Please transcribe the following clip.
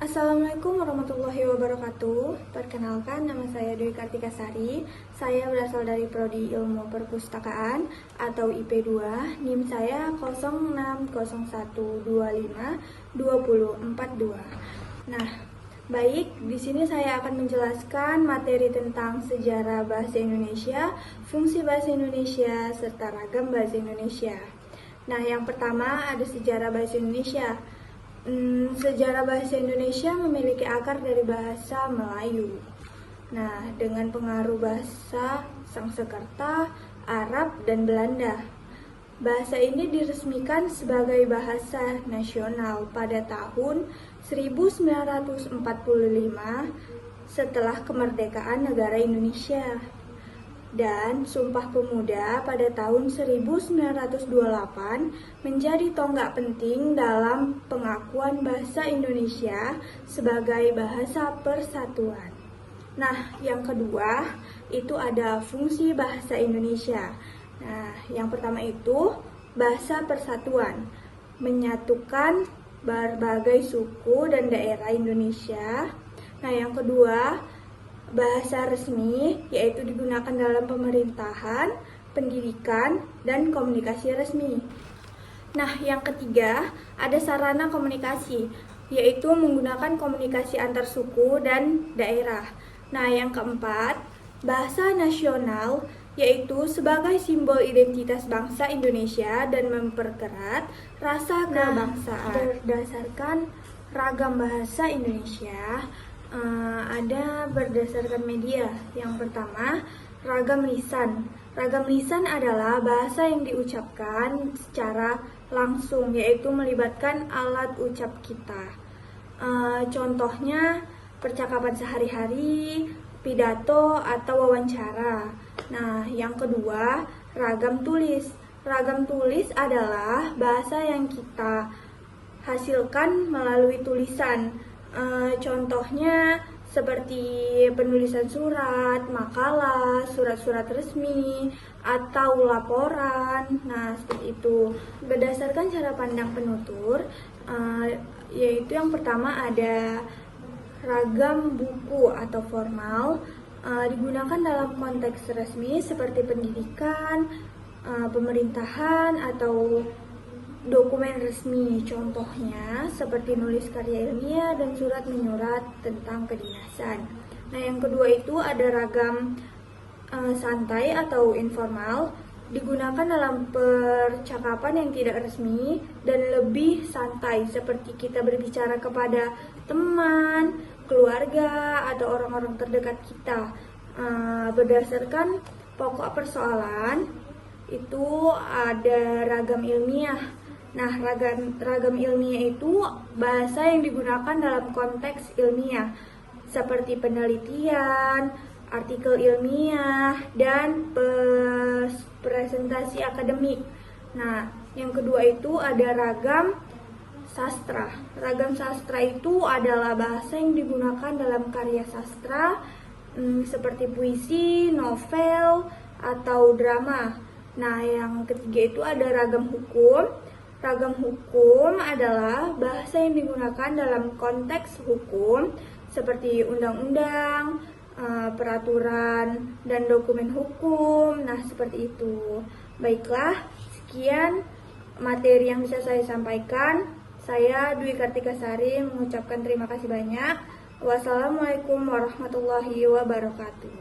Assalamualaikum warahmatullahi wabarakatuh. Perkenalkan, nama saya Dwi Kartika Sari. Saya berasal dari Prodi Ilmu Perpustakaan atau IP2. NIM saya 0601252042. Nah, baik, di sini saya akan menjelaskan materi tentang sejarah bahasa Indonesia, fungsi bahasa Indonesia, serta ragam bahasa Indonesia. Nah, yang pertama ada sejarah bahasa Indonesia. Sejarah bahasa Indonesia memiliki akar dari bahasa Melayu. Nah, dengan pengaruh bahasa Sanskerta, Arab, dan Belanda. Bahasa ini diresmikan sebagai bahasa nasional pada tahun 1945 setelah kemerdekaan negara Indonesia. Dan Sumpah Pemuda pada tahun 1928 menjadi tonggak penting dalam pengakuan bahasa Indonesia sebagai bahasa persatuan. Nah, yang kedua itu ada fungsi bahasa Indonesia. Nah, yang pertama itu bahasa persatuan, menyatukan berbagai suku dan daerah Indonesia. Nah, yang kedua bahasa resmi, yaitu digunakan dalam pemerintahan, pendidikan, dan komunikasi resmi. Nah, yang ketiga, ada sarana komunikasi, yaitu menggunakan komunikasi antar suku dan daerah. Nah, yang keempat, bahasa nasional, yaitu sebagai simbol identitas bangsa Indonesia dan mempererat rasa kebangsaan. Berdasarkan ragam bahasa Indonesia, ada berdasarkan media. Yang pertama, ragam lisan. Ragam lisan adalah bahasa yang diucapkan secara langsung, yaitu melibatkan alat ucap kita. Contohnya percakapan sehari-hari, pidato, atau wawancara. Nah, yang kedua, ragam tulis. Ragam tulis adalah bahasa yang kita hasilkan melalui tulisan. Contohnya seperti penulisan surat, makalah, surat-surat resmi, atau laporan. Nah, seperti itu. Berdasarkan cara pandang penutur, yaitu yang pertama ada ragam buku atau formal, digunakan dalam konteks resmi seperti pendidikan, pemerintahan, atau dokumen resmi, contohnya seperti nulis karya ilmiah dan surat menyurat tentang kedinasan. Nah, yang kedua itu ada ragam santai atau informal, digunakan dalam percakapan yang tidak resmi dan lebih santai, seperti kita berbicara kepada teman, keluarga, atau orang-orang terdekat kita. Berdasarkan pokok persoalan itu ada ragam ilmiah. Nah, ragam ilmiah itu bahasa yang digunakan dalam konteks ilmiah, seperti penelitian, artikel ilmiah, dan presentasi akademik. Nah, yang kedua itu ada ragam sastra. Ragam sastra itu adalah bahasa yang digunakan dalam karya sastra, seperti puisi, novel, atau drama. Nah, yang ketiga itu ada ragam hukum. Ragam hukum adalah bahasa yang digunakan dalam konteks hukum seperti undang-undang, peraturan, dan dokumen hukum. Nah, seperti itu. Baiklah, sekian materi yang bisa saya sampaikan. Saya Dwi Kartika Sari mengucapkan terima kasih banyak. Wassalamualaikum warahmatullahi wabarakatuh.